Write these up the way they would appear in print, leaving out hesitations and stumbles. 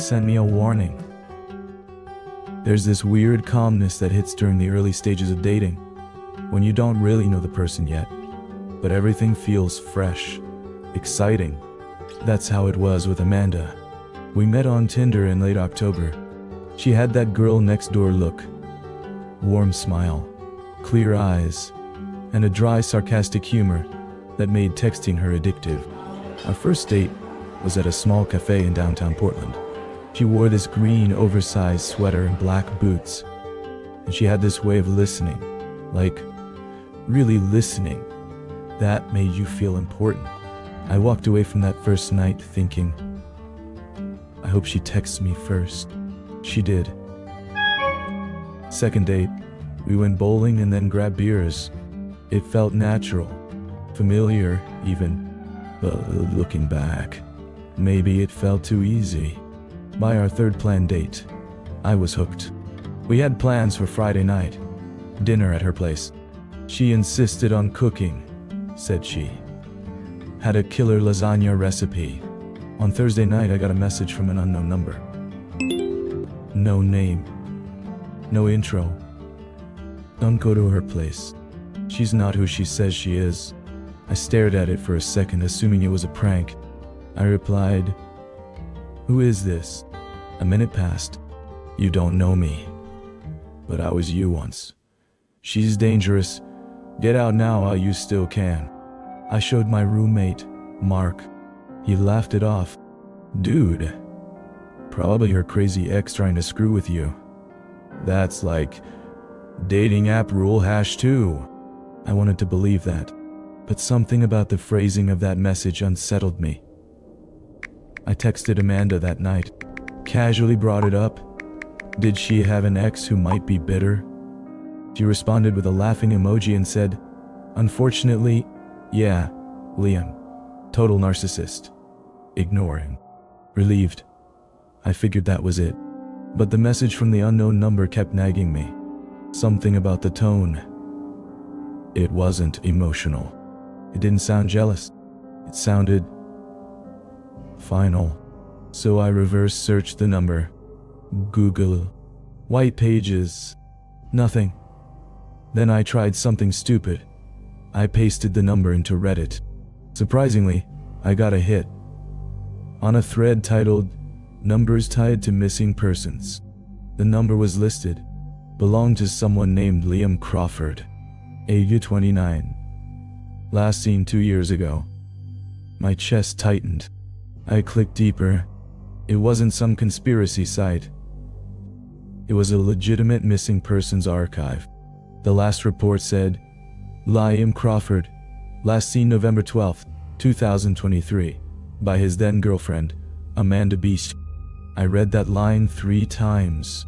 sent me a warning. There's this weird calmness that hits during the early stages of dating, when you don't really know the person yet, but everything feels fresh, exciting. That's how it was with Amanda. We met on Tinder in late October. She had that girl next door look, warm smile, clear eyes, and a dry, sarcastic humor that made texting her addictive. Our first date was at a small cafe in downtown Portland. She wore this green, oversized sweater and black boots, and she had this way of listening, like really listening, that made you feel important. I walked away from that first night thinking, I hope she texts me first. She did. Second date, we went bowling and then grabbed beers. It felt natural, familiar even, but looking back, maybe it felt too easy. By our third planned date, I was hooked. We had plans for Friday night, dinner at her place. She insisted on cooking, said she. Had a killer lasagna recipe. On Thursday night, I got a message from an unknown number. No name, no intro. Don't go to her place. She's not who she says she is. I stared at it for a second, assuming it was a prank. I replied, who is this? A minute passed. You don't know me, but I was you once. She's dangerous. Get out now while you still can. I showed my roommate, Mark. He laughed it off. Dude, probably her crazy ex trying to screw with you. That's like dating app rule #2. I wanted to believe that, but something about the phrasing of that message unsettled me. I texted Amanda that night, casually brought it up. Did she have an ex who might be bitter? She responded with a laughing emoji and said, unfortunately, yeah, Liam. Total narcissist. Ignore him. Relieved. I figured that was it. But the message from the unknown number kept nagging me. Something about the tone. It wasn't emotional. It didn't sound jealous. It sounded final. So I reverse searched the number. Google. White pages. Nothing. Then I tried something stupid. I pasted the number into Reddit. Surprisingly, I got a hit. On a thread titled, Numbers Tied to Missing Persons. The number was listed. Belonged to someone named Liam Crawford. Age 29. Last seen 2 years ago. My chest tightened. I clicked deeper. It wasn't some conspiracy site. It was a legitimate missing persons archive. The last report said, Liam Crawford, last seen November 12, 2023, by his then-girlfriend, Amanda B. I read that line 3 times.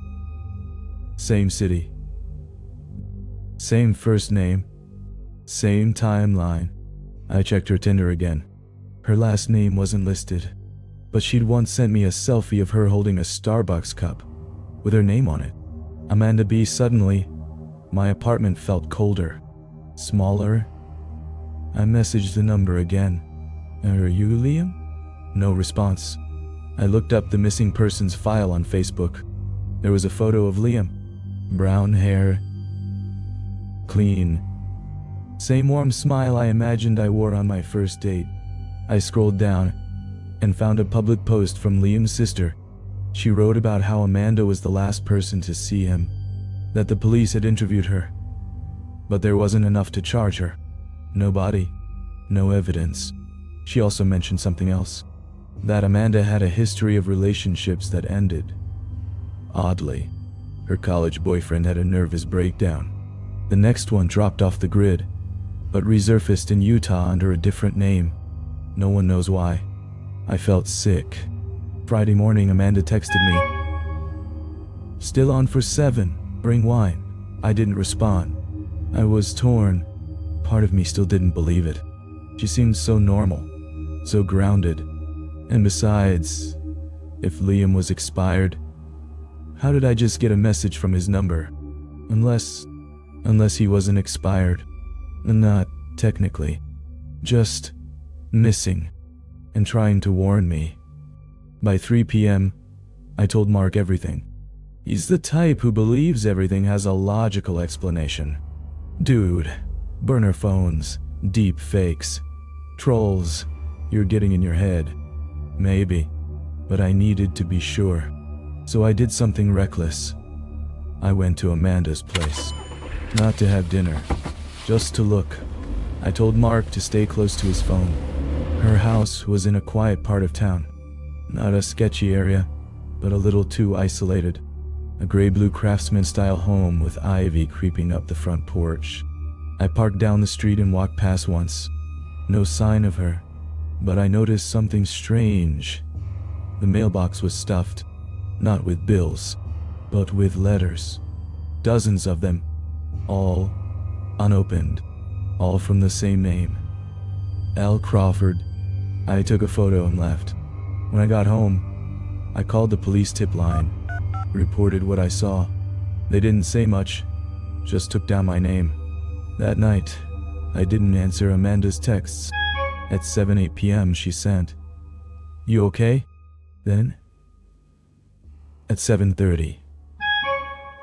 Same city. Same first name. Same timeline. I checked her Tinder again. Her last name wasn't listed, but she'd once sent me a selfie of her holding a Starbucks cup with her name on it. Amanda B. Suddenly, my apartment felt colder, smaller. I messaged the number again. Are you Liam? No response. I looked up the missing persons file on Facebook. There was a photo of Liam. Brown hair. Clean. Same warm smile I imagined I wore on my first date. I scrolled down and found a public post from Liam's sister. She wrote about how Amanda was the last person to see him, that the police had interviewed her, but there wasn't enough to charge her. No body, no evidence. She also mentioned something else, that Amanda had a history of relationships that ended. Oddly, her college boyfriend had a nervous breakdown. The next one dropped off the grid, but resurfaced in Utah under a different name. No one knows why. I felt sick. Friday morning, Amanda texted me. Still on for 7, bring wine. I didn't respond. I was torn. Part of me still didn't believe it. She seemed so normal, so grounded. And besides, if Liam was expired, how did I just get a message from his number? Unless he wasn't expired. Not technically. Just missing and trying to warn me. By 3 p.m., I told Mark everything. He's the type who believes everything has a logical explanation. Dude, burner phones, deep fakes, trolls, you're getting in your head. Maybe, but I needed to be sure. So I did something reckless. I went to Amanda's place. Not to have dinner, just to look. I told Mark to stay close to his phone. Her house was in a quiet part of town. Not a sketchy area, but a little too isolated. A gray-blue craftsman-style home with ivy creeping up the front porch. I parked down the street and walked past once. No sign of her, but I noticed something strange. The mailbox was stuffed, not with bills, but with letters. Dozens of them, all unopened, all from the same name. L. Crawford. I took a photo and left. When I got home, I called the police tip line, reported what I saw. They didn't say much, just took down my name. That night, I didn't answer Amanda's texts. At 7:08 p.m. she sent, "You okay?" Then, at 7:30,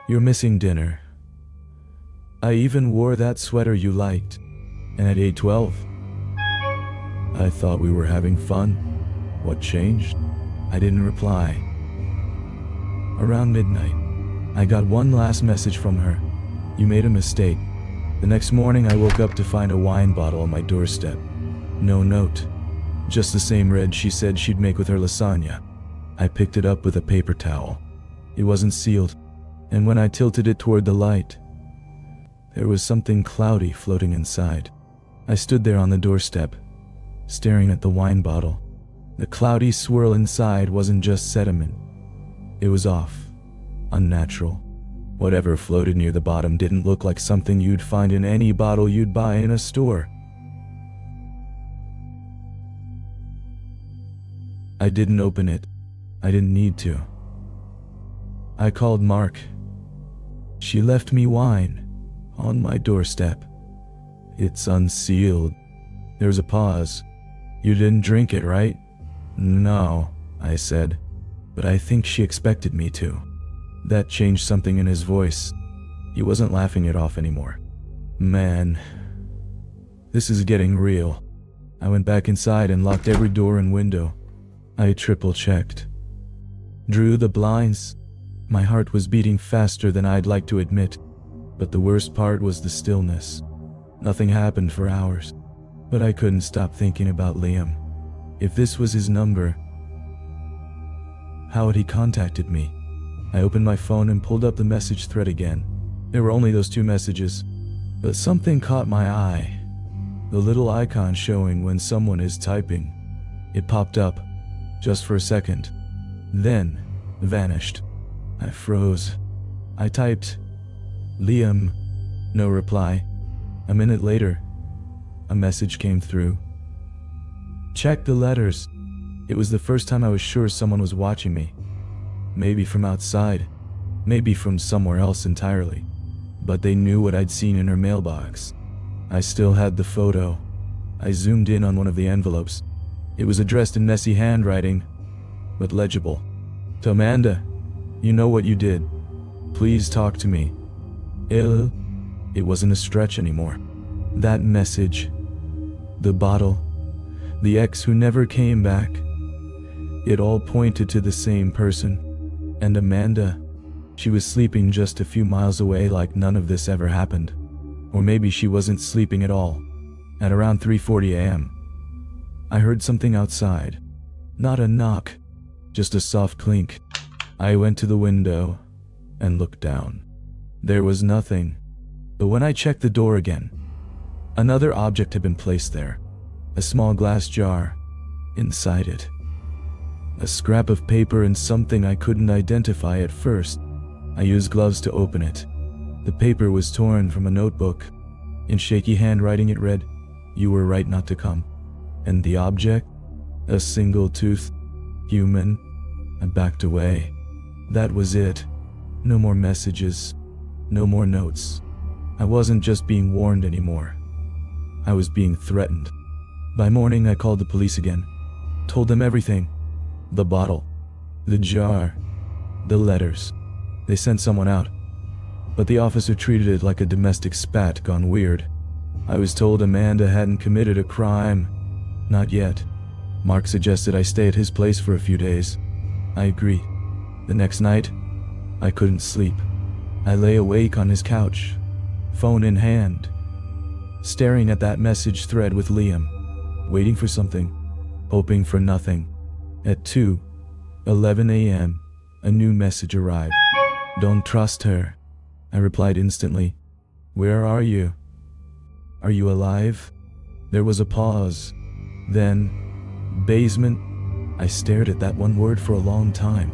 "You're missing dinner. I even wore that sweater you liked." And at 8:12, "I thought we were having fun. What changed?" I didn't reply. Around midnight, I got one last message from her. "You made a mistake." The next morning I woke up to find a wine bottle on my doorstep. No note, just the same red she said she'd make with her lasagna. I picked it up with a paper towel. It wasn't sealed, and when I tilted it toward the light, there was something cloudy floating inside. I stood there on the doorstep, staring at the wine bottle. The cloudy swirl inside wasn't just sediment. It was off, unnatural. Whatever floated near the bottom didn't look like something you'd find in any bottle you'd buy in a store. I didn't open it. I didn't need to. I called Mark. "She left me wine on my doorstep. It's unsealed." There was a pause. "You didn't drink it, right?" "No," I said, "but I think she expected me to." That changed something in his voice. He wasn't laughing it off anymore. "Man, this is getting real." I went back inside and locked every door and window. I triple-checked. Drew the blinds. My heart was beating faster than I'd like to admit, but the worst part was the stillness. Nothing happened for hours, but I couldn't stop thinking about Liam. If this was his number, how had he contacted me? I opened my phone and pulled up the message thread again. There were only those two messages, but something caught my eye. The little icon showing when someone is typing. It popped up, just for a second, then vanished. I froze. I typed, "Liam," no reply. A minute later, a message came through. "Check the letters." It was the first time I was sure someone was watching me. Maybe from outside, maybe from somewhere else entirely. But they knew what I'd seen in her mailbox. I still had the photo. I zoomed in on one of the envelopes. It was addressed in messy handwriting, but legible. "To Amanda, you know what you did. Please talk to me. Ill." It wasn't a stretch anymore. That message, the bottle, the ex who never came back, it all pointed to the same person. And Amanda, she was sleeping just a few miles away like none of this ever happened. Or maybe she wasn't sleeping at all. At around 3:40 a.m., I heard something outside. Not a knock, just a soft clink. I went to the window and looked down. There was nothing. But when I checked the door again, another object had been placed there. A small glass jar. Inside it, a scrap of paper and something I couldn't identify at first. I used gloves to open it. The paper was torn from a notebook. In shaky handwriting it read, "You were right not to come." And the object? A single tooth, human. I backed away. That was it. No more messages. No more notes. I wasn't just being warned anymore. I was being threatened. By morning I called the police again. Told them everything. The bottle. The jar. The letters. They sent someone out, but the officer treated it like a domestic spat gone weird. I was told Amanda hadn't committed a crime. Not yet. Mark suggested I stay at his place for a few days. I agreed. The next night, I couldn't sleep. I lay awake on his couch, phone in hand, staring at that message thread with Liam, waiting for something, hoping for nothing. At 2:11 a.m., a new message arrived. "Don't trust her," I replied instantly. "Where are you? Are you alive?" There was a pause. Then, basement. I stared at that one word for a long time.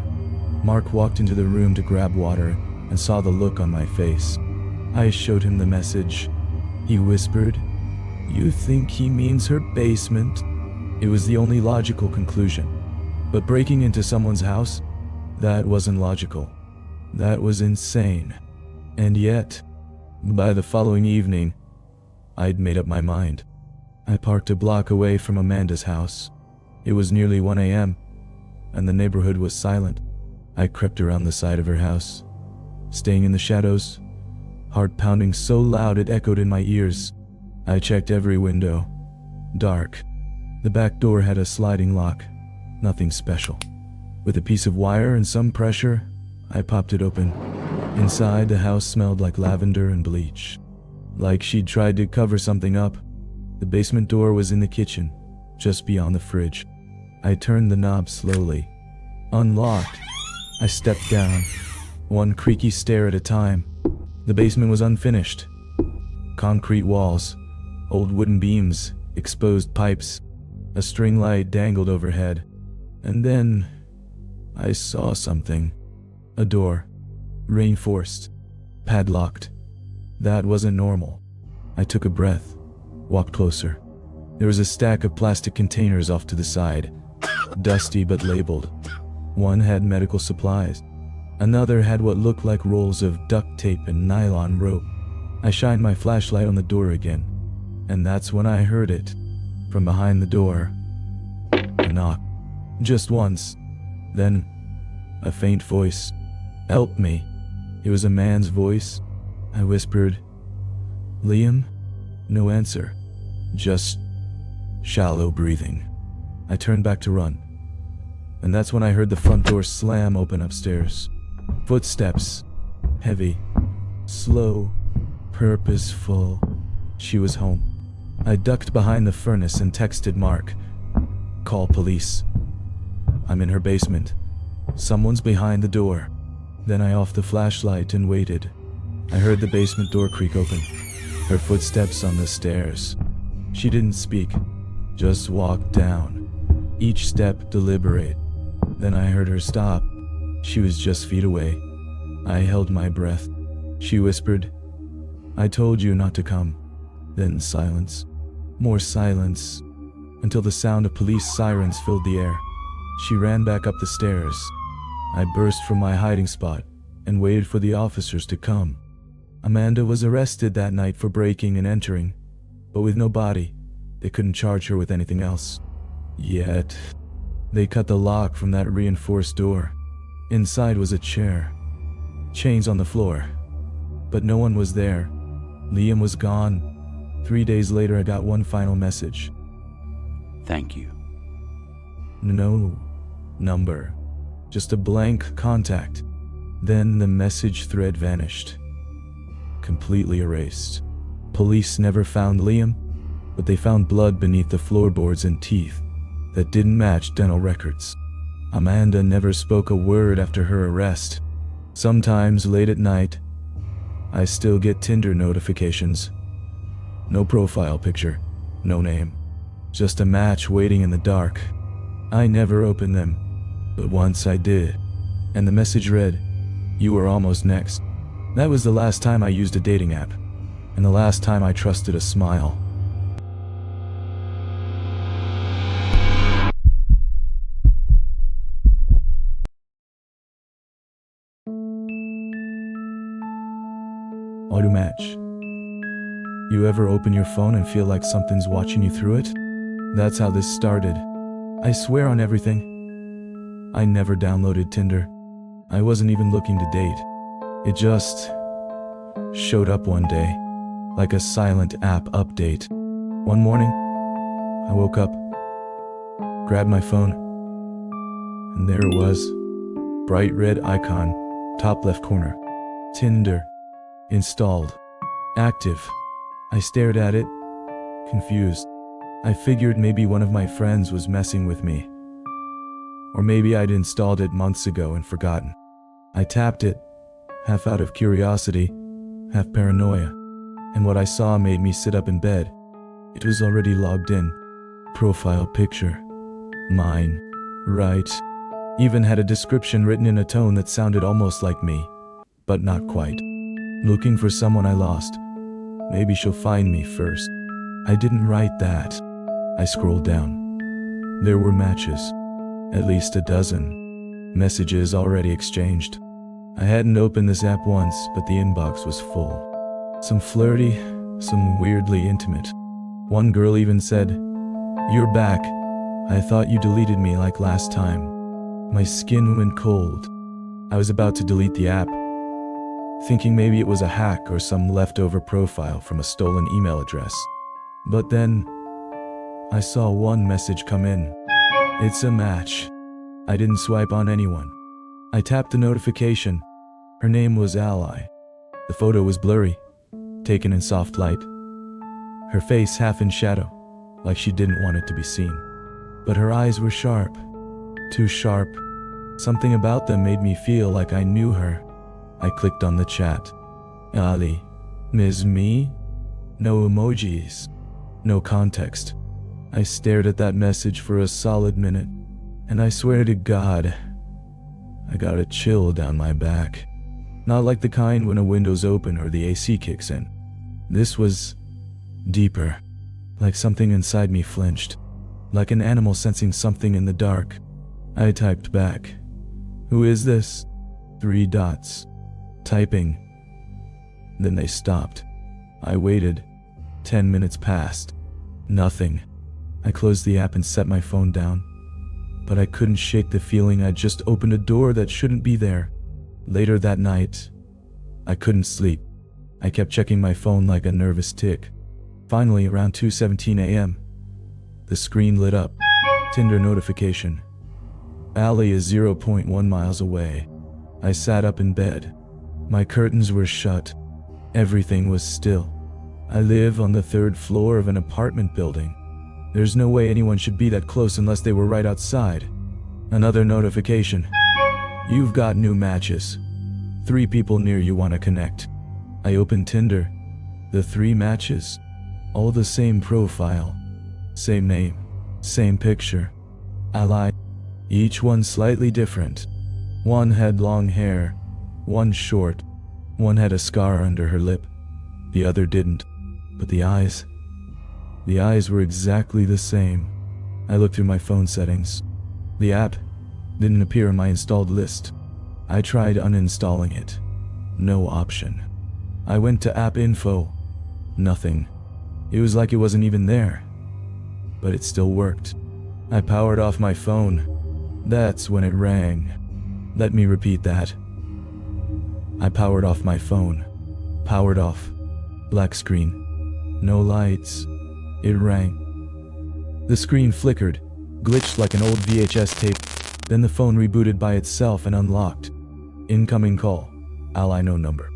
Mark walked into the room to grab water and saw the look on my face. I showed him the message. He whispered, "You think he means her basement?" It was the only logical conclusion. But breaking into someone's house? That wasn't logical. That was insane. And yet, by the following evening, I'd made up my mind. I parked a block away from Amanda's house. It was nearly 1 a.m., and the neighborhood was silent. I crept around the side of her house, staying in the shadows, heart pounding so loud it echoed in my ears. I checked every window. Dark. The back door had a sliding lock. Nothing special. With a piece of wire and some pressure, I popped it open. Inside, the house smelled like lavender and bleach. Like she'd tried to cover something up. The basement door was in the kitchen, just beyond the fridge. I turned the knob slowly. Unlocked. I stepped down, one creaky stair at a time. The basement was unfinished. Concrete walls, old wooden beams, exposed pipes. A string light dangled overhead. And then, I saw something. A door. Reinforced. Padlocked. That wasn't normal. I took a breath, walked closer. There was a stack of plastic containers off to the side, dusty but labeled. One had medical supplies. Another had what looked like rolls of duct tape and nylon rope. I shined my flashlight on the door again, and that's when I heard it. From behind the door, a knock. Just once. Then, a faint voice. "Help me." It was a man's voice. I whispered, "Liam?" No answer. Just shallow breathing. I turned back to run. And that's when I heard the front door slam open upstairs. Footsteps. Heavy. Slow. Purposeful. She was home. I ducked behind the furnace and texted Mark. "Call police. I'm in her basement. Someone's behind the door." Then I offed the flashlight and waited. I heard the basement door creak open. Her footsteps on the stairs. She didn't speak, just walked down. Each step deliberate. Then I heard her stop. She was just feet away. I held my breath. She whispered, "I told you not to come." Then silence. More silence, until the sound of police sirens filled the air. She ran back up the stairs. I burst from my hiding spot and waited for the officers to come. Amanda was arrested that night for breaking and entering, but with no body, they couldn't charge her with anything else. Yet, they cut the lock from that reinforced door. Inside was a chair, chains on the floor, but no one was there. Liam was gone. 3 days later, I got one final message. "Thank you." No number, just a blank contact. Then the message thread vanished, completely erased. Police never found Liam, but they found blood beneath the floorboards and teeth that didn't match dental records. Amanda never spoke a word after her arrest. Sometimes late at night, I still get Tinder notifications. No profile picture, no name, just a match waiting in the dark. I never opened them, but once I did, and the message read, "You were almost next." That was the last time I used a dating app, and the last time I trusted a smile. Auto match. You ever open your phone and feel like something's watching you through it? That's how this started. I swear on everything. I never downloaded Tinder. I wasn't even looking to date. It just showed up one day, like a silent app update. One morning, I woke up, grabbed my phone, and there it was. Bright red icon, top left corner. Tinder. Installed. Active. I stared at it, confused. I figured maybe one of my friends was messing with me. Or maybe I'd installed it months ago and forgotten. I tapped it, half out of curiosity, half paranoia. And what I saw made me sit up in bed. It was already logged in. Profile picture. Mine. Right. Even had a description written in a tone that sounded almost like me, but not quite. Looking for someone I lost. Maybe she'll find me first. I didn't write that. I scrolled down. There were matches. At least a dozen. Messages already exchanged. I hadn't opened this app once, but the inbox was full. Some flirty, some weirdly intimate. One girl even said, "You're back. I thought you deleted me like last time." My skin went cold. I was about to delete the app, thinking maybe it was a hack or some leftover profile from a stolen email address. But then, I saw one message come in. It's a match. I didn't swipe on anyone. I tapped the notification. Her name was Ally. The photo was blurry, taken in soft light. Her face half in shadow, like she didn't want it to be seen. But her eyes were sharp. Too sharp. Something about them made me feel like I knew her. I clicked on the chat. Ali. Ms. Me? No emojis. No context. I stared at that message for a solid minute, and I swear to God, I got a chill down my back. Not like the kind when a window's open or the AC kicks in. This was deeper, like something inside me flinched, like an animal sensing something in the dark. I typed back, "Who is this?" 3 dots. Typing. Then they stopped. I waited. 10 minutes passed. Nothing. I closed the app and set my phone down. But I couldn't shake the feeling I'd just opened a door that shouldn't be there. Later that night, I couldn't sleep. I kept checking my phone like a nervous tick. Finally, around 2:17 a.m., the screen lit up. Tinder notification. Ali is 0.1 miles away. I sat up in bed. My curtains were shut. Everything was still. I live on the 3rd floor of an apartment building. There's no way anyone should be that close unless they were right outside. Another notification. You've got new matches. 3 people near you want to connect. I opened Tinder. The 3 matches. All the same profile. Same name. Same picture. Ally. Each one slightly different. One had long hair. One short. One had a scar under her lip. The other didn't. But the eyes were exactly the same. I looked through my phone settings. The app didn't appear in my installed list. I tried uninstalling it. No option. I went to app info. Nothing. It was like it wasn't even there. But it still worked. I powered off my phone. That's when it rang. Let me repeat that. I powered off my phone. Powered off. Black screen. No lights. It rang. The screen flickered, glitched like an old VHS tape. Then the phone rebooted by itself and unlocked. Incoming call. Ally no number.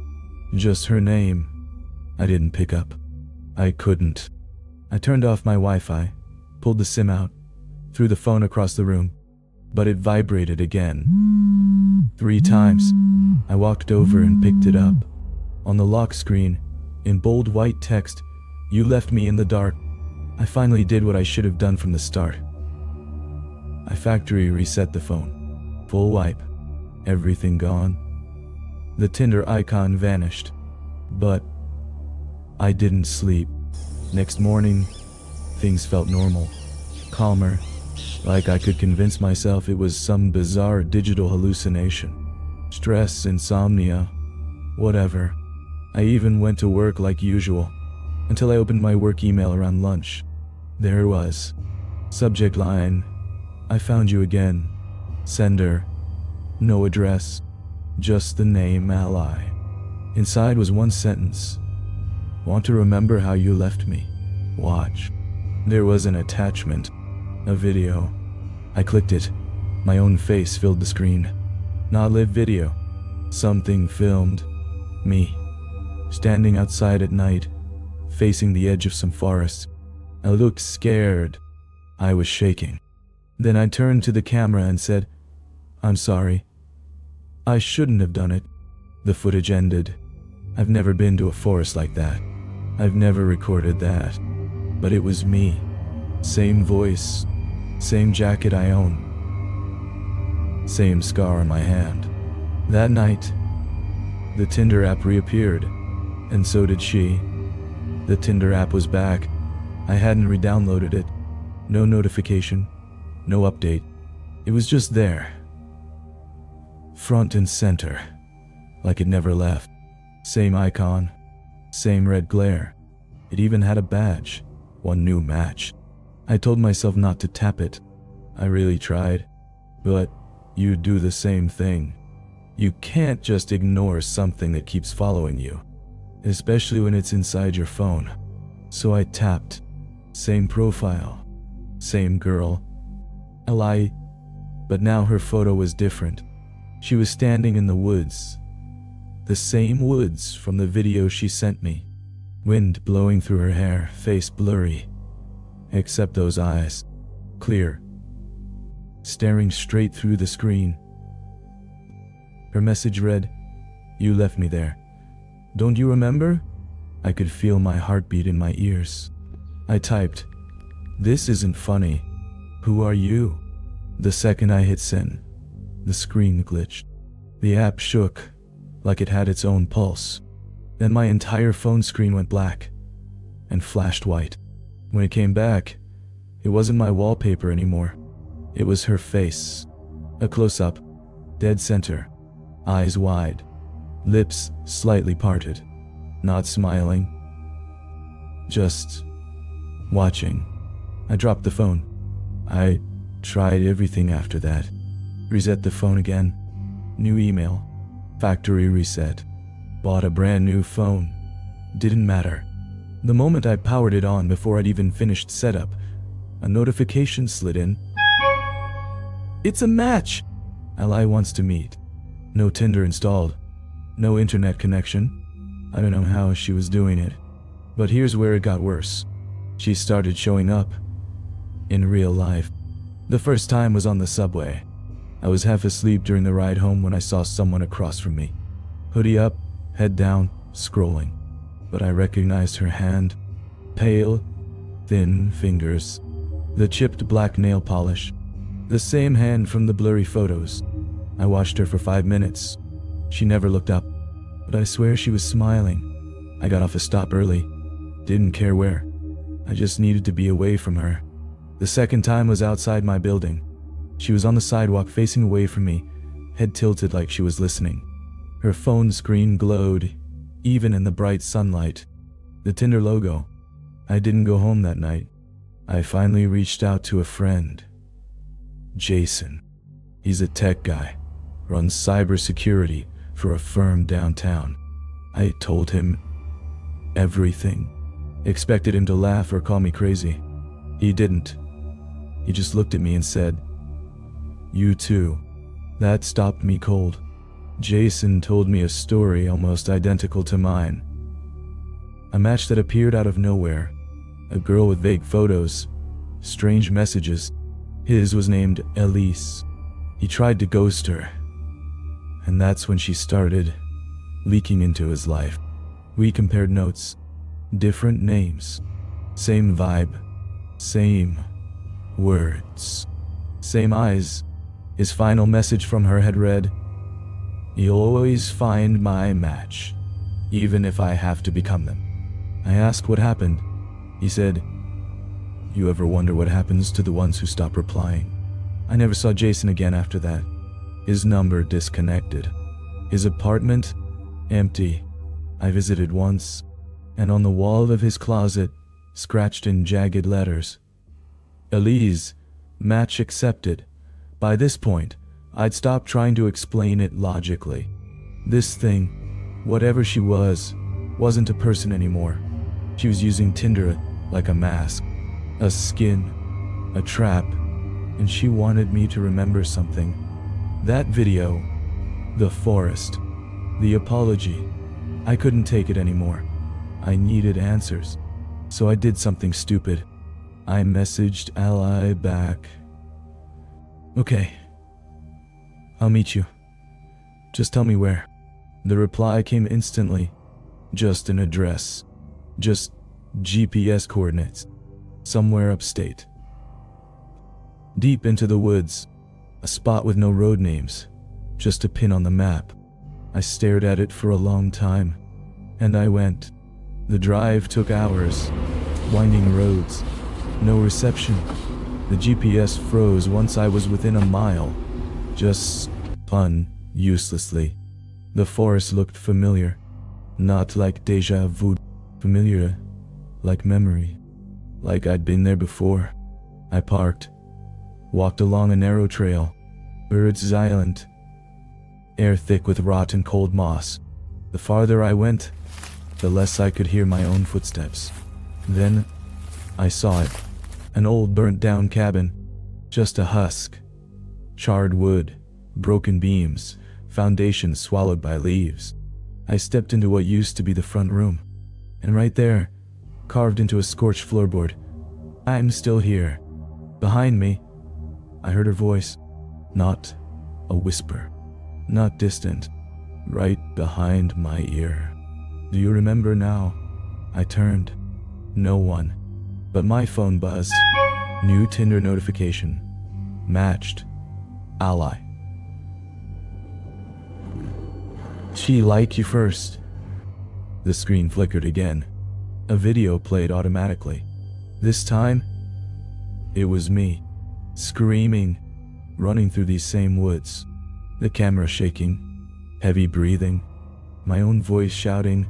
Just her name. I didn't pick up. I couldn't. I turned off my Wi-Fi, pulled the SIM out, threw the phone across the room, but it vibrated again. 3 times. I walked over and picked it up. On the lock screen, in bold white text, "You left me in the dark." I finally did what I should have done from the start. I factory reset the phone. Full wipe. Everything gone. The Tinder icon vanished. But I didn't sleep. Next morning, things felt normal. Calmer. Like I could convince myself it was some bizarre digital hallucination. Stress, insomnia, whatever. I even went to work like usual, until I opened my work email around lunch. There it was. Subject line, "I found you again." Sender, no address. Just the name Ally. Inside was one sentence. Want to remember how you left me? Watch. There was an attachment. A video. I clicked it. My own face filled the screen. Not live video. Something filmed. Me. Standing outside at night, facing the edge of some forest. I looked scared. I was shaking. Then I turned to the camera and said, "I'm sorry. I shouldn't have done it." The footage ended. I've never been to a forest like that. I've never recorded that. But it was me. Same voice. Same jacket I own. Same scar on my hand. That night, the Tinder app reappeared, and so did she. The Tinder app was back. I hadn't re-downloaded it. No notification. No update. It was just there. Front and center. Like it never left. Same icon. Same red glare. It even had a badge. One new match. I told myself not to tap it. I really tried. But you do the same thing. You can't just ignore something that keeps following you. Especially when it's inside your phone. So I tapped. Same profile. Same girl. Ally. But now her photo was different. She was standing in the woods. The same woods from the video she sent me. Wind blowing through her hair, face blurry. Except those eyes. Clear. Staring straight through the screen. Her message read, "You left me there. Don't you remember?" I could feel my heartbeat in my ears. I typed, "This isn't funny. Who are you?" The second I hit send, the screen glitched. The app shook, like it had its own pulse. Then my entire phone screen went black and flashed white. When it came back, it wasn't my wallpaper anymore. It was her face. A close-up, dead center, eyes wide, lips slightly parted, not smiling, just watching. I dropped the phone. I tried everything after that. Reset the phone again. New email. Factory reset. Bought a brand new phone. Didn't matter. The moment I powered it on before I'd even finished setup, a notification slid in. "It's a match! Ally wants to meet." No Tinder installed. No internet connection. I don't know how she was doing it. But here's where it got worse. She started showing up. In real life. The first time was on the subway. I was half asleep during the ride home when I saw someone across from me. Hoodie up, head down, scrolling. But I recognized her hand. Pale, thin fingers. The chipped black nail polish. The same hand from the blurry photos. I watched her for 5 minutes. She never looked up. But I swear she was smiling. I got off a stop early. Didn't care where. I just needed to be away from her. The second time was outside my building. She was on the sidewalk facing away from me, head tilted like she was listening. Her phone screen glowed, even in the bright sunlight. The Tinder logo. I didn't go home that night. I finally reached out to a friend. Jason. He's a tech guy. Runs cybersecurity for a firm downtown. I told him everything. Expected him to laugh or call me crazy. He didn't. He just looked at me and said, "You too." That stopped me cold. Jason told me a story almost identical to mine. A match that appeared out of nowhere. A girl with vague photos. Strange messages. His was named Elise. He tried to ghost her. And that's when she started leaking into his life. We compared notes. Different names. Same vibe. Same words. Same eyes. His final message from her had read, "You'll always find my match, even if I have to become them." I asked what happened. He said, "You ever wonder what happens to the ones who stop replying?" I never saw Jason again after that. His number disconnected. His apartment empty. I visited once, and on the wall of his closet, scratched in jagged letters, "Elise, match accepted." By this point, I'd stopped trying to explain it logically. This thing, whatever she was, wasn't a person anymore. She was using Tinder like a mask, a skin, a trap, and she wanted me to remember something. That video, the forest, the apology. I couldn't take it anymore. I needed answers. So I did something stupid. I messaged Ally back. Okay, I'll meet you. Just tell me where. The reply came instantly. Just an address. Just GPS coordinates. Somewhere upstate. Deep into the woods. A spot with no road names. Just a pin on the map. I stared at it for a long time. And I went. The drive took hours. Winding roads. No reception. The GPS froze once I was within a mile. Just spun uselessly. The forest looked familiar. Not like deja vu. Familiar. Like memory. Like I'd been there before. I parked. Walked along a narrow trail. Birds silent. Air thick with rot and cold moss. The farther I went, the less I could hear my own footsteps. Then, I saw it. An old burnt-down cabin. Just a husk. Charred wood. Broken beams. Foundations swallowed by leaves. I stepped into what used to be the front room. And right there, carved into a scorched floorboard, I'm still here. Behind me, I heard her voice. Not a whisper. Not distant. Right behind my ear. Do you remember now? I turned. No one. But my phone buzzed. New Tinder notification. Matched. Ally. She liked you first. The screen flickered again. A video played automatically. This time, it was me. Screaming. Running through these same woods. The camera shaking. Heavy breathing. My own voice shouting.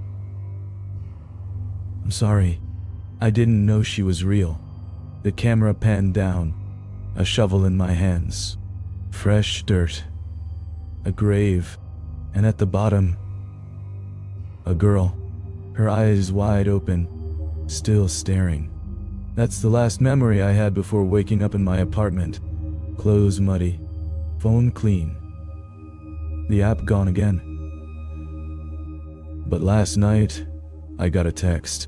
I'm sorry. I didn't know she was real. The camera panned down. A shovel in my hands. Fresh dirt. A grave. And at the bottom, a girl. Her eyes wide open. Still staring. That's the last memory I had before waking up in my apartment. Clothes muddy. Phone clean. The app gone again. But last night, I got a text.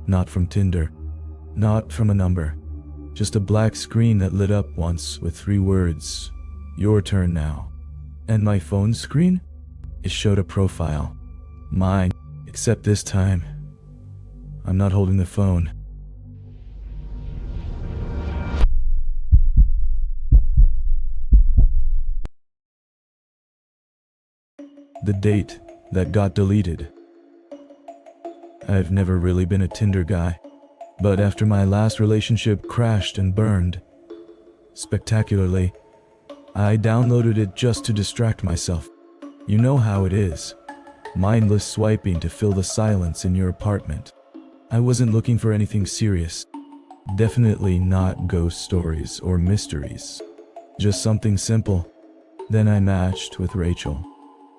Not from Tinder. Not from a number. Just a black screen that lit up once with 3 words. Your turn now. And my phone screen? It showed a profile. Mine. Except this time, I'm not holding the phone. The date that got deleted. I've never really been a Tinder guy, but after my last relationship crashed and burned spectacularly, I downloaded it just to distract myself. You know how it is. Mindless swiping to fill the silence in your apartment. I wasn't looking for anything serious. Definitely not ghost stories or mysteries. Just something simple. Then I matched with Rachel.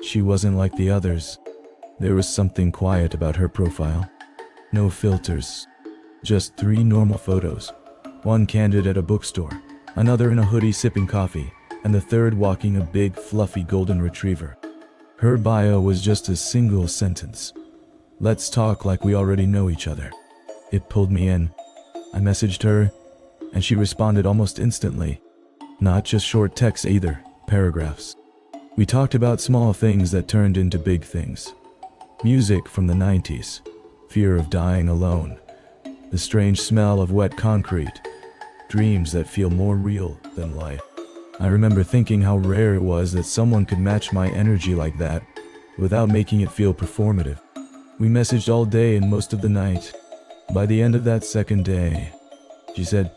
She wasn't like the others. There was something quiet about her profile. No filters. Just 3 normal photos. One candid at a bookstore, another in a hoodie sipping coffee, and the third walking a big, fluffy golden retriever. Her bio was just a single sentence. Let's talk like we already know each other. It pulled me in. I messaged her, and she responded almost instantly. Not just short texts either, paragraphs. We talked about small things that turned into big things. Music from the 90s, fear of dying alone, the strange smell of wet concrete, dreams that feel more real than life. I remember thinking how rare it was that someone could match my energy like that without making it feel performative. We messaged all day and most of the night. By the end of that second day, she said,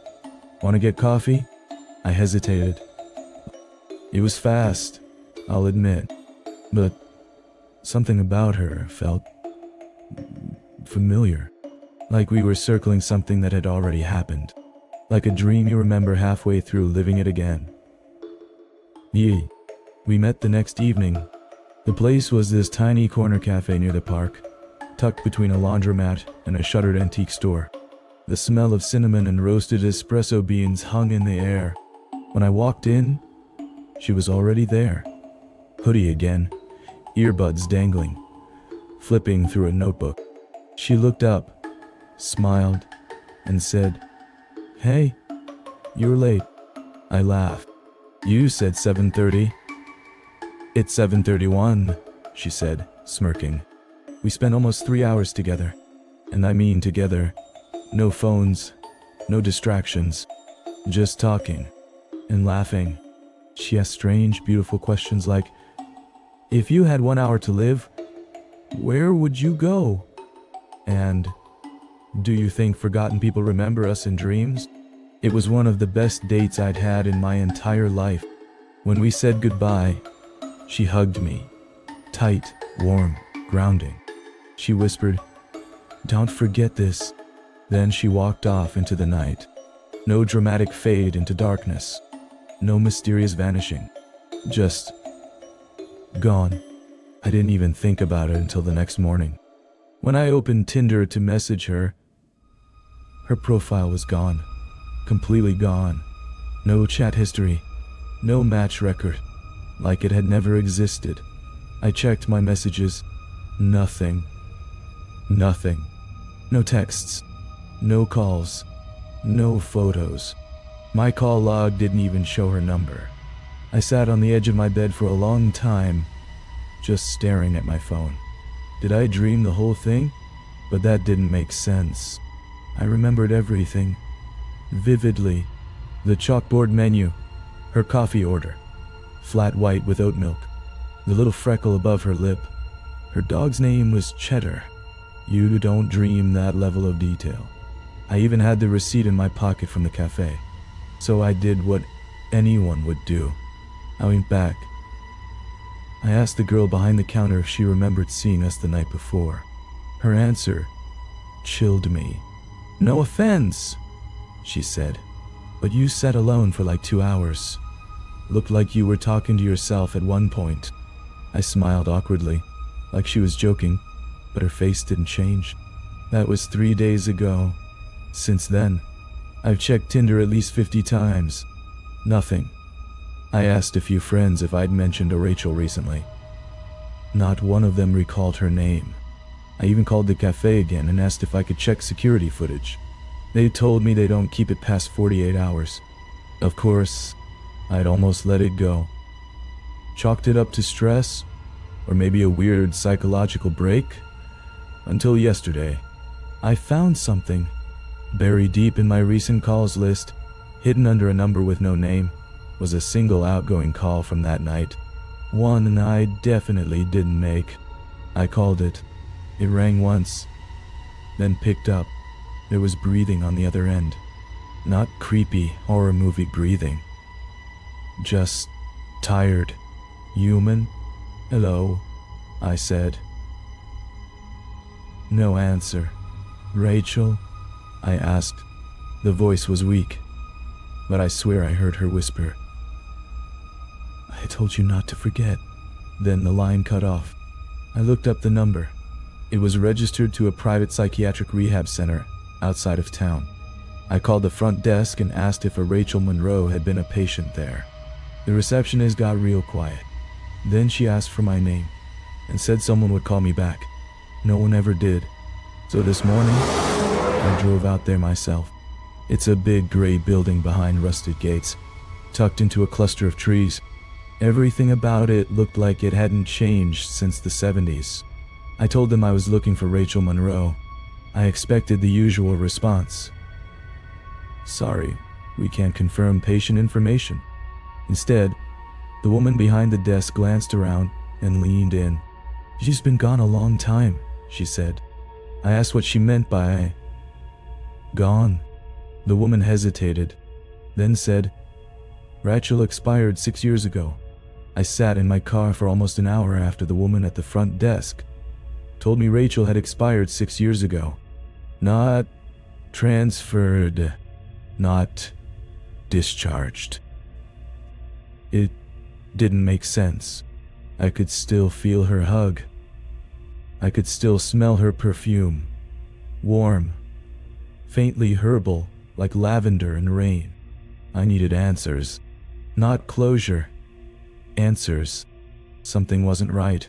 "Want to get coffee?" I hesitated. It was fast, I'll admit, but something about her felt familiar. Like we were circling something that had already happened. Like a dream you remember halfway through living it again. We met the next evening, The place was this tiny corner cafe near the park, tucked between a laundromat and a shuttered antique store. The smell of cinnamon and roasted espresso beans hung in the air. When I walked in, she was already there. Hoodie again, earbuds dangling, flipping through a notebook. She looked up, smiled, and said, "Hey, you're late." I laughed. "You said 7:30. "It's 7:31, she said, smirking. We spent almost 3 hours together. And I mean together. No phones, no distractions. Just talking and laughing. She asked strange, beautiful questions like, "If you had 1 hour to live, where would you go?" And, "Do you think forgotten people remember us in dreams?" It was one of the best dates I'd had in my entire life. When we said goodbye, she hugged me. Tight, warm, grounding. She whispered, "Don't forget this." Then she walked off into the night. No dramatic fade into darkness. No mysterious vanishing. Just gone. I didn't even think about it until the next morning. When I opened Tinder to message her, her profile was gone. Completely gone. No chat history. No match record. Like it had never existed. I checked my messages. Nothing. Nothing. No texts. No calls. No photos. My call log didn't even show her number. I sat on the edge of my bed for a long time, just staring at my phone. Did I dream the whole thing? But that didn't make sense. I remembered everything. Vividly. The chalkboard menu. Her coffee order. Flat white with oat milk. The little freckle above her lip. Her dog's name was Cheddar. You don't dream that level of detail. I even had the receipt in my pocket from the cafe. So I did what anyone would do. I went back. I asked the girl behind the counter if she remembered seeing us the night before. Her answer chilled me. "No offense," she said, "but you sat alone for like 2 hours. Looked like you were talking to yourself at one point." I smiled awkwardly, like she was joking, but her face didn't change. That was 3 days ago. Since then, I've checked Tinder at least 50 times. Nothing. I asked a few friends if I'd mentioned a Rachel recently. Not one of them recalled her name. I even called the cafe again and asked if I could check security footage. They told me they don't keep it past 48 hours. Of course, I'd almost let it go. Chalked it up to stress, or maybe a weird psychological break, until yesterday. I found something. Buried deep in my recent calls list, hidden under a number with no name, was a single outgoing call from that night. One I definitely didn't make. I called it. It rang once, then picked up. There was breathing on the other end. Not creepy horror movie breathing. Just tired. Human? "Hello," I said. No answer. "Rachel?" I asked. The voice was weak, but I swear I heard her whisper, "I told you not to forget." Then the line cut off. I looked up the number. It was registered to a private psychiatric rehab center outside of town. I called the front desk and asked if a Rachel Monroe had been a patient there. The receptionist got real quiet. Then she asked for my name and said someone would call me back. No one ever did. So this morning, I drove out there myself. It's a big gray building behind rusted gates, tucked into a cluster of trees. Everything about it looked like it hadn't changed since the 70s. I told them I was looking for Rachel Monroe. I expected the usual response. "Sorry, we can't confirm patient information." Instead, the woman behind the desk glanced around and leaned in. "She's been gone a long time," she said. I asked what she meant by gone. The woman hesitated, then said, "Rachel expired 6 years ago." I sat in my car for almost an hour after the woman at the front desk told me Rachel had expired 6 years ago. Not transferred, not discharged. It didn't make sense. I could still feel her hug. I could still smell her perfume. Warm, faintly herbal, like lavender and rain. I needed answers, not closure. Answers. Something wasn't right.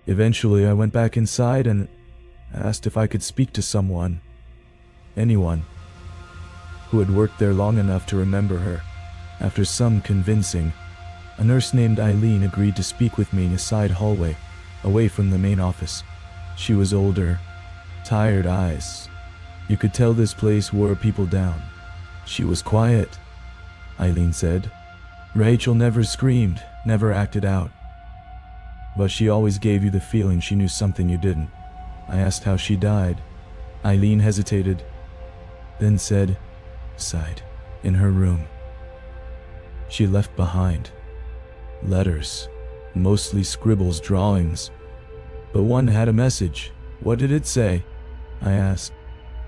Eventually, I went back inside and asked if I could speak to someone. Anyone who had worked there long enough to remember her. After some convincing, a nurse named Eileen agreed to speak with me in a side hallway, away from the main office. She was older, tired eyes. You could tell this place wore people down. She was quiet, Eileen said. Rachel never screamed, never acted out. But she always gave you the feeling she knew something you didn't. I asked how she died. Eileen hesitated, then said, sighed, in her room. She left behind letters, mostly scribbles, drawings. But one had a message. What did it say? I asked.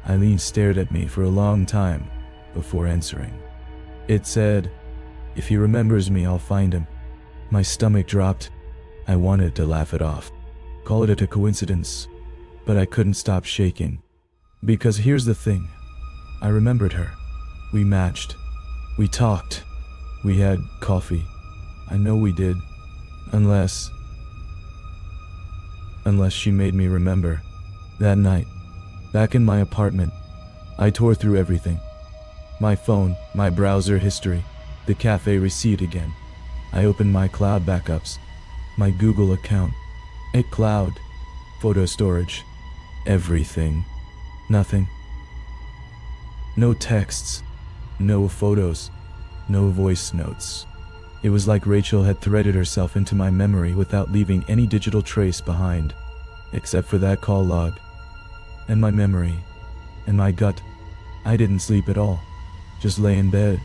Eileen stared at me for a long time before answering. It said, if he remembers me, I'll find him. My stomach dropped. I wanted to laugh it off, call it a coincidence, but I couldn't stop shaking. Because here's the thing, I remembered her. We matched. We talked. We had coffee. I know we did. Unless she made me remember. That night, back in my apartment, I tore through everything. My phone, my browser history, the cafe receipt again. I opened my cloud backups, my Google account, iCloud, photo storage, everything. Nothing. No texts, no photos, no voice notes. It was like Rachel had threaded herself into my memory without leaving any digital trace behind, except for that call log. And my memory, and my gut. I didn't sleep at all, just lay in bed,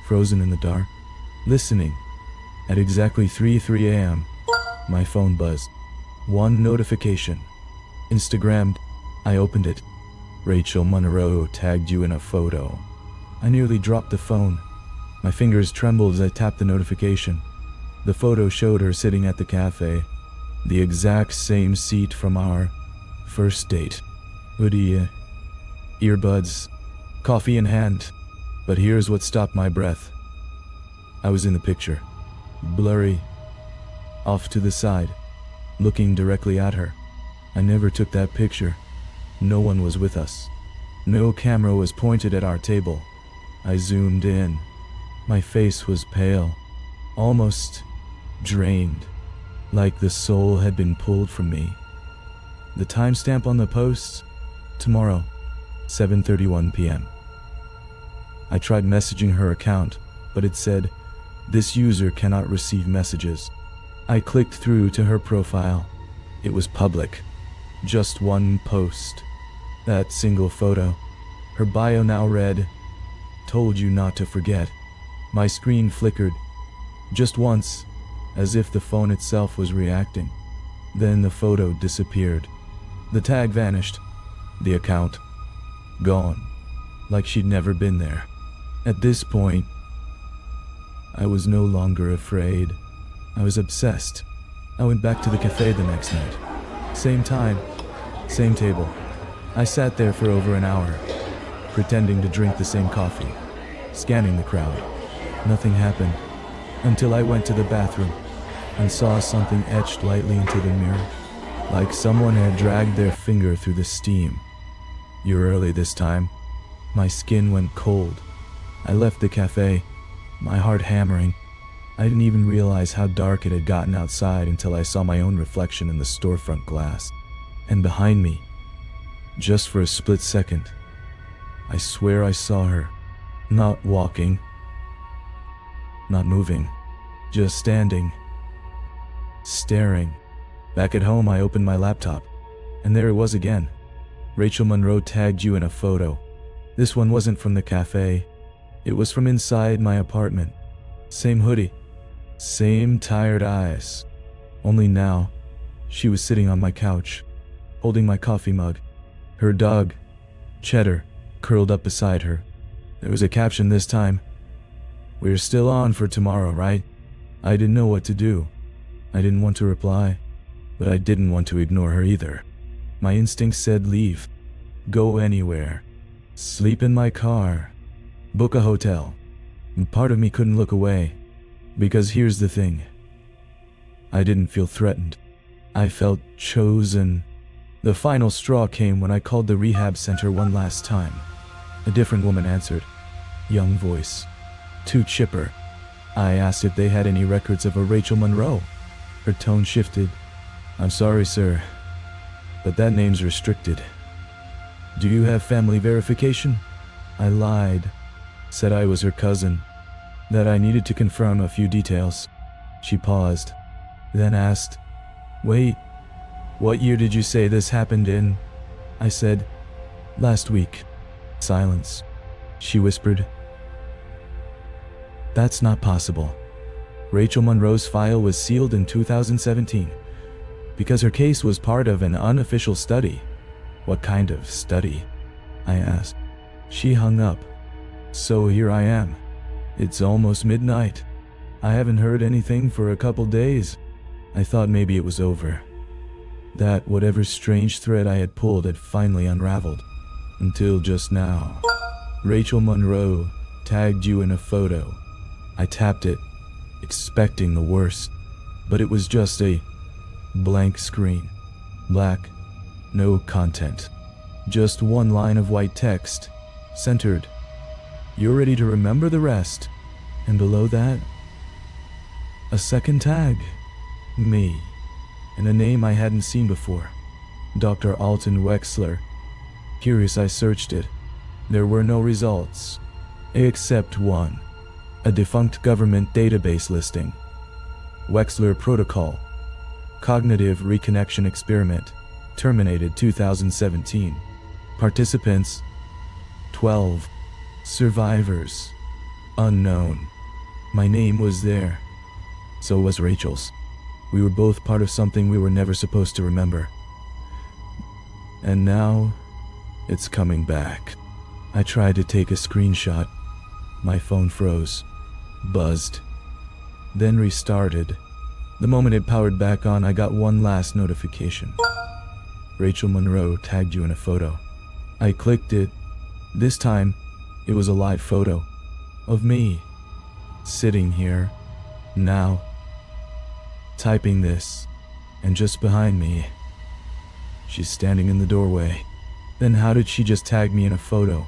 frozen in the dark, listening. At exactly 3 a.m., my phone buzzed. One notification. Instagrammed. I opened it. Rachel Monroe tagged you in a photo. I nearly dropped the phone. My fingers trembled as I tapped the notification. The photo showed her sitting at the cafe, the exact same seat from our first date. Hoodie, earbuds, coffee in hand. But here's what stopped my breath. I was in the picture, blurry, off to the side, looking directly at her. I never took that picture. No one was with us. No camera was pointed at our table. I zoomed in. My face was pale, almost drained, like the soul had been pulled from me. The timestamp on the post? Tomorrow, 7:31 p.m. I tried messaging her account, but it said, this user cannot receive messages. I clicked through to her profile. It was public. Just one post. That single photo. Her bio now read, told you not to forget. My screen flickered, just once, as if the phone itself was reacting. Then the photo disappeared. The tag vanished. The account, gone, like she'd never been there. At this point, I was no longer afraid. I was obsessed. I went back to the cafe the next night. Same time, same table. I sat there for over an hour, pretending to drink the same coffee, scanning the crowd. Nothing happened, until I went to the bathroom and saw something etched lightly into the mirror, like someone had dragged their finger through the steam. You're early this time. My skin went cold. I left the cafe, my heart hammering. I didn't even realize how dark it had gotten outside until I saw my own reflection in the storefront glass. And behind me, just for a split second, I swear I saw her, not walking, not moving, just standing, staring. Back at home, I opened my laptop, and there it was again. Rachel Monroe tagged you in a photo. This one wasn't from the cafe. It was from inside my apartment. Same hoodie, same tired eyes. Only now, she was sitting on my couch, holding my coffee mug. Her dog, Cheddar, curled up beside her. There was a caption this time. We're still on for tomorrow, right? I didn't know what to do. I didn't want to reply, but I didn't want to ignore her either. My instinct said leave. Go anywhere. Sleep in my car. Book a hotel. And part of me couldn't look away. Because here's the thing. I didn't feel threatened. I felt chosen. The final straw came when I called the rehab center one last time. A different woman answered. Young voice. Too chipper. I asked if they had any records of a Rachel Monroe. Her tone shifted. I'm sorry, sir, but that name's restricted. Do you have family verification? I lied. Said I was her cousin. That I needed to confirm a few details. She paused, then asked, Wait, what year did you say this happened in? I said, last week. Silence. She whispered, That's not possible. Rachel Monroe's file was sealed in 2017 because her case was part of an unofficial study. What kind of study? I asked. She hung up. So here I am. It's almost midnight. I haven't heard anything for a couple days. I thought maybe it was over. That whatever strange thread I had pulled had finally unraveled. Until just now. Rachel Monroe tagged you in a photo. I tapped it, expecting the worst, but it was just a blank screen. Black, no content. Just one line of white text, centered. You're ready to remember the rest. And below that, a second tag. Me. And a name I hadn't seen before. Dr. Alton Wexler. Curious, I searched it. There were no results. Except one. A defunct government database listing. Wexler Protocol. Cognitive Reconnection Experiment. Terminated 2017. Participants 12. Survivors unknown. My name was there. So was Rachel's. We were both part of something we were never supposed to remember. And now, it's coming back. I tried to take a screenshot. My phone froze, buzzed, then restarted. The moment it powered back on, I got one last notification. Rachel Monroe tagged you in a photo. I clicked it. This time, it was a live photo of me, sitting here, now, typing this, and just behind me, she's standing in the doorway. Then how did she just tag me in a photo?